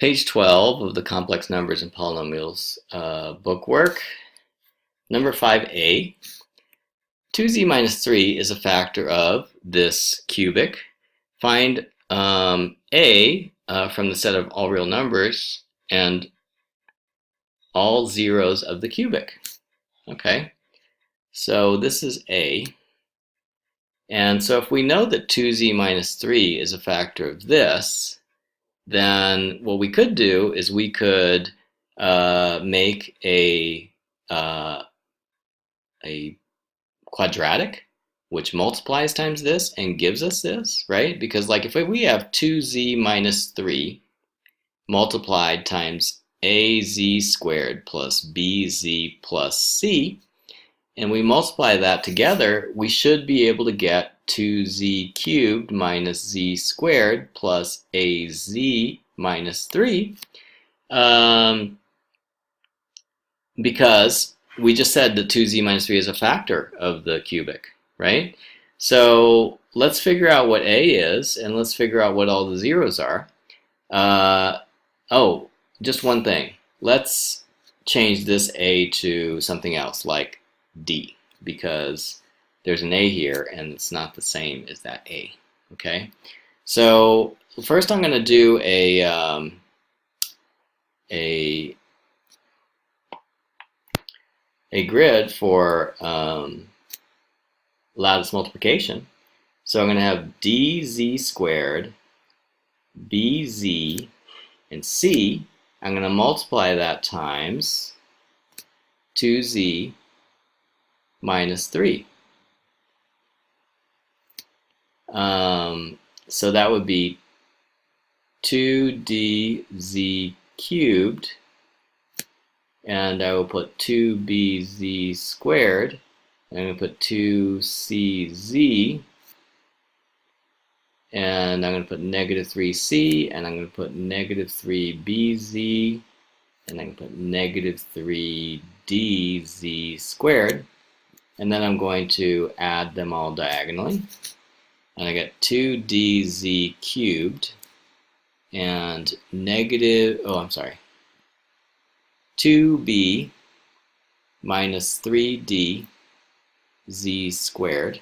Page 12 of the Complex Numbers and Polynomials bookwork. Number 5a. 2z minus 3 is a factor of this cubic. Find a from the set of all real numbers and all zeros of the cubic. Okay, so this is a. And so if we know that 2z minus 3 is a factor of this, then what we could do is we could make a quadratic which multiplies times this and gives us this, right? Because like if we have 2z minus 3 multiplied times az squared plus bz plus c, and we multiply that together, we should be able to get 2z cubed minus z squared plus az minus 3, because we just said that 2z minus 3 is a factor of the cubic, right? So let's figure out what a is, and let's figure out what all the zeros are. Oh, just one thing. Let's change this a to something else, like d, because there's an a here and it's not the same as that a. Okay, so first I'm going to do a grid for lattice multiplication. So I'm going to have dz squared, bz, and c. I'm going to multiply that times 2z minus 3. So that would be 2dz cubed, and I will put 2bz squared, and I'm going to put 2cz, and I'm going to put negative 3c, and I'm going to put negative 3bz, and I'm going to put negative 3dz squared, and then I'm going to add them all diagonally, and I get 2dz cubed and negative, 2b minus 3d z squared,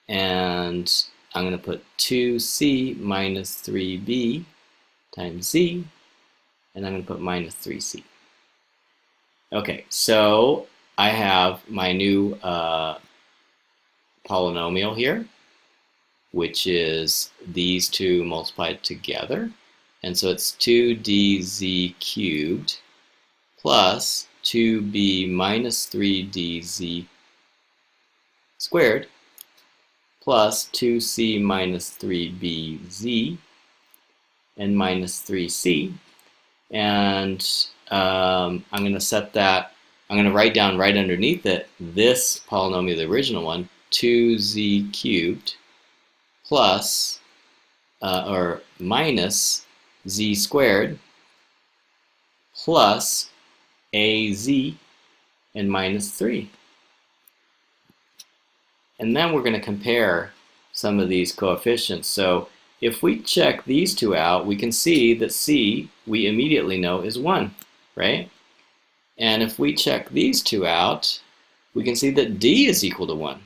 and I'm going to put 2c minus 3b times z, and I'm going to put minus 3c. Okay, so I have my new polynomial here, which is these two multiplied together. And so it's 2dz cubed plus 2b minus 3dz squared plus 2c minus 3bz and minus 3c. And I'm going to set that, I'm going to write down right underneath it this polynomial, the original one, 2z cubed plus or minus z squared plus az and minus 3. And then we're going to compare some of these coefficients. So if we check these two out, we can see that c we immediately know is 1, right? And if we check these two out, we can see that d is equal to 1.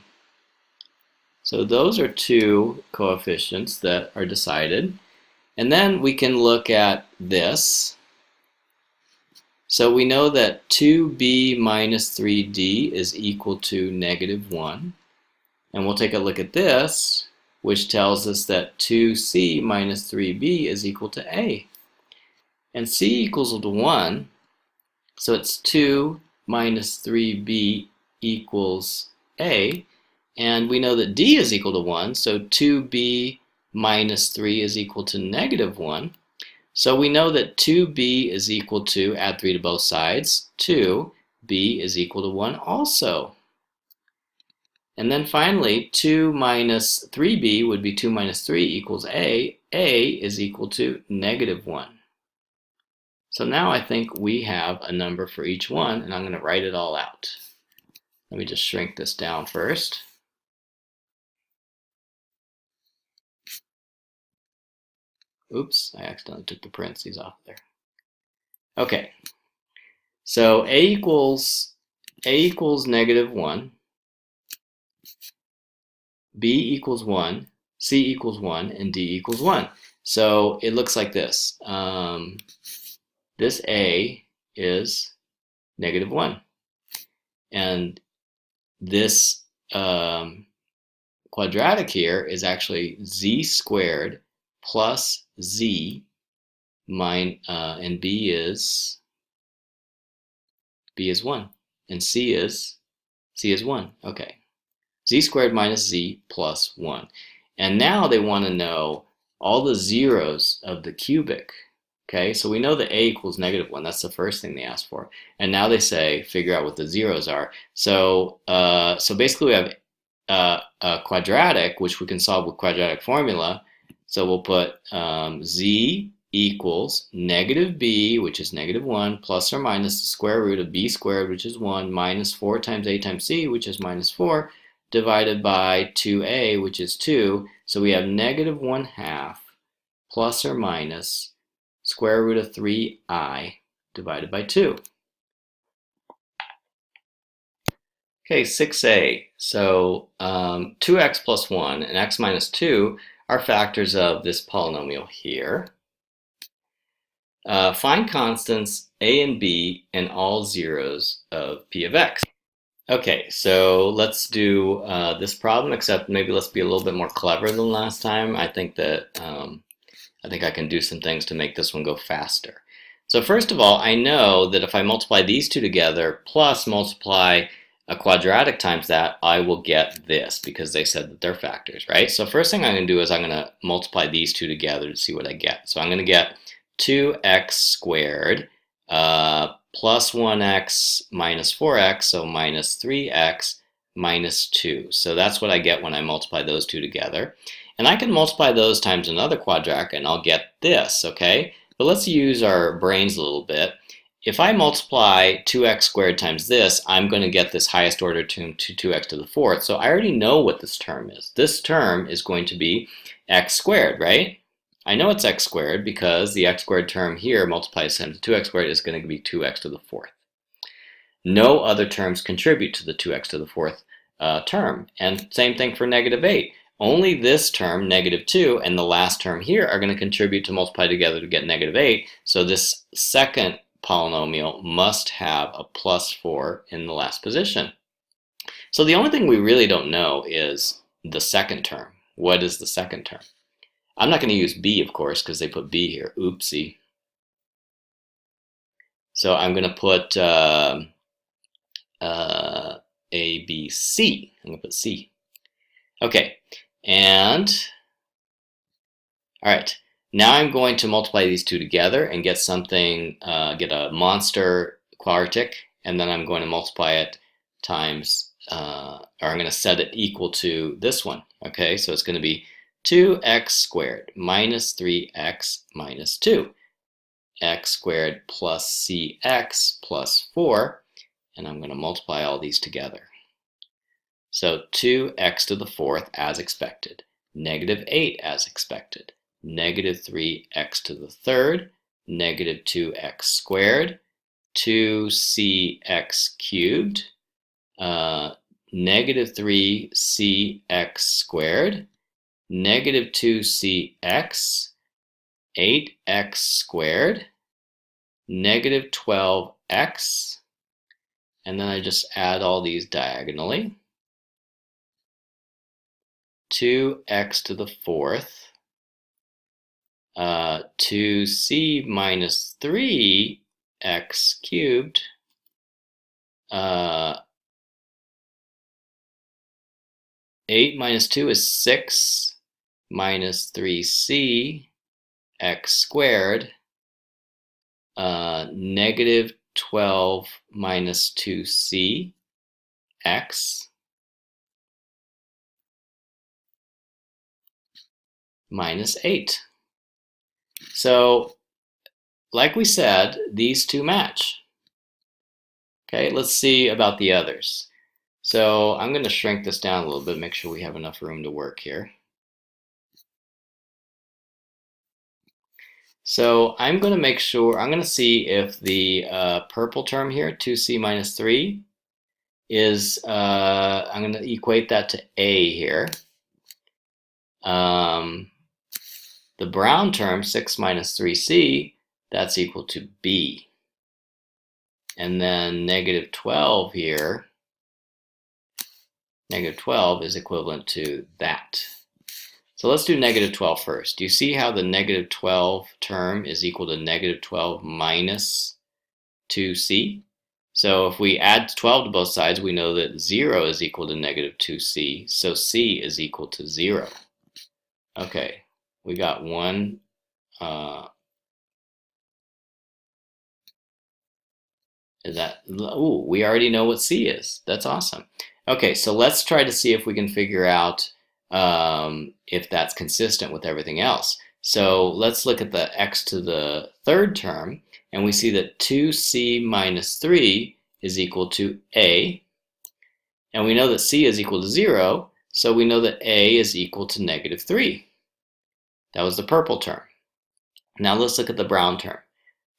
So those are two coefficients that are decided. And then we can look at this. So we know that 2b minus 3d is equal to negative 1. And we'll take a look at this, which tells us that 2c minus 3b is equal to a. And c equals to 1, so it's 2 minus 3b equals a. And we know that d is equal to 1, so 2b minus 3 is equal to negative 1. So we know that 2b is equal to, add 3 to both sides, 2b is equal to 1 also. And then finally, 2 minus 3b would be 2 minus 3 equals a. A is equal to negative 1. So now I think we have a number for each one, and I'm going to write it all out. Let me just shrink this down first. Oops, I accidentally took the parentheses off there. Okay, so a equals -1, b equals 1, c equals 1, and d equals 1. So it looks like this. This a is -1, and this quadratic here is actually z squared plus z and b is 1, and c is 1. Okay, z squared minus z plus 1. And now they want to know all the zeros of the cubic. Okay, so we know that a equals -1. That's the first thing they ask for. And now they say figure out what the zeros are. So basically we have a quadratic, which we can solve with quadratic formula. So we'll put z equals -b, which is -1, plus or minus the square root of b squared, which is 1, minus 4 times a times c, which is -4, divided by 2a, which is 2. So we have -1/2 plus or minus square root of 3i divided by 2. Okay, 6a. So 2x plus 1 and x minus 2 are factors of this polynomial here. Find constants a and b and all zeros of p of x. Okay, so let's do this problem, except maybe let's be a little bit more clever than last time. I think that I can do some things to make this one go faster. So first of all, I know that if I multiply these two together plus multiply a quadratic times that, I will get this because they said that they're factors, right? So first thing I'm going to do is I'm going to multiply these two together to see what I get. So I'm going to get 2x squared plus 1x minus 4x, so minus 3x minus 2. So that's what I get when I multiply those two together. And I can multiply those times another quadratic and I'll get this, okay? But let's use our brains a little bit. If I multiply 2x squared times this, I'm going to get this highest order term to 2x to the fourth. So I already know what this term is. This term is going to be x squared, right? I know it's x squared because the x squared term here multiplies times 2x squared is going to be 2x to the fourth. No other terms contribute to the 2x to the fourth term. And same thing for -8. Only this term, -2, and the last term here are going to contribute to multiply together to get -8. So this second polynomial must have a +4 in the last position. So the only thing we really don't know is the second term. What is the second term? I'm not going to use b, of course, because they put b here. Oopsie. So I'm going to put A, B, C. I'm going to put C. Okay, and all right. Now I'm going to multiply these two together and get something, get a monster quadratic, and then I'm going to multiply it times, or I'm going to set it equal to this one. Okay, so it's going to be 2x squared minus 3x minus 2. X squared plus cx plus 4, and I'm going to multiply all these together. So 2x to the fourth as expected, -8 as expected, -3x to the third, -2x squared, 2cx cubed, -3cx squared, -2cx, 8x squared, -12x, and then I just add all these diagonally. 2x to the fourth, 2c minus 3x cubed, 8 minus 2 is 6, minus 3c x squared, -12 minus 2c x minus 8. So, like we said, these two match. Okay, let's see about the others. So I'm going to shrink this down a little bit, make sure we have enough room to work here. So I'm going to make sure, I'm going to see if the purple term here, 2c minus 3, is, I'm going to equate that to a here. The brown term, 6 minus 3c, that's equal to b. And then negative 12 here, negative 12 is equivalent to that. So let's do negative 12 first. Do you see how the negative 12 term is equal to negative 12 minus 2c? So if we add 12 to both sides, we know that 0 is equal to negative 2c, so c is equal to 0. Okay, we got one. Ooh, we already know what c is. That's awesome. Okay, so let's try to see if we can figure out if that's consistent with everything else. So let's look at the x to the third term, and we see that 2c minus 3 is equal to a, and we know that c is equal to 0, so we know that a is equal to negative 3. That was the purple term. Now let's look at the brown term.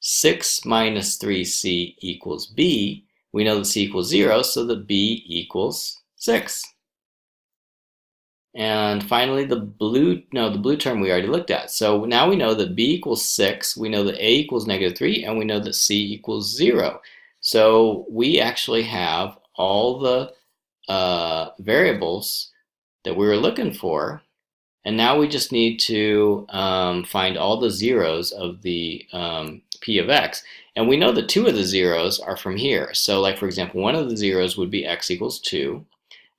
6 minus 3c equals b. We know that c equals 0, so that b equals 6. And finally, the blue term we already looked at. So now we know that b equals 6, we know that a equals negative 3, and we know that c equals 0. So we actually have all the variables that we were looking for, and now we just need to find all the zeros of the p of x. And we know that 2 of the zeros are from here. So like, for example, one of the zeros would be x equals 2.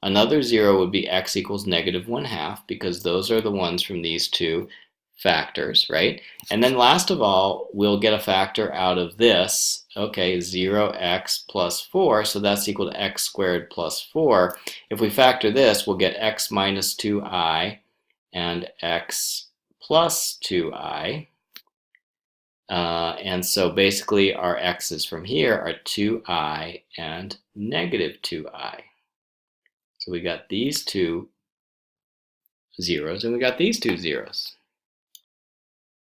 Another 0 would be x equals negative 1/2, because those are the ones from these two factors, right? And then last of all, we'll get a factor out of this. Okay, 0x plus 4, so that's equal to x squared plus 4. If we factor this, we'll get x minus 2i and x plus 2i. And so basically our x's from here are 2i and negative 2i. So we got these two zeros and we got these two zeros.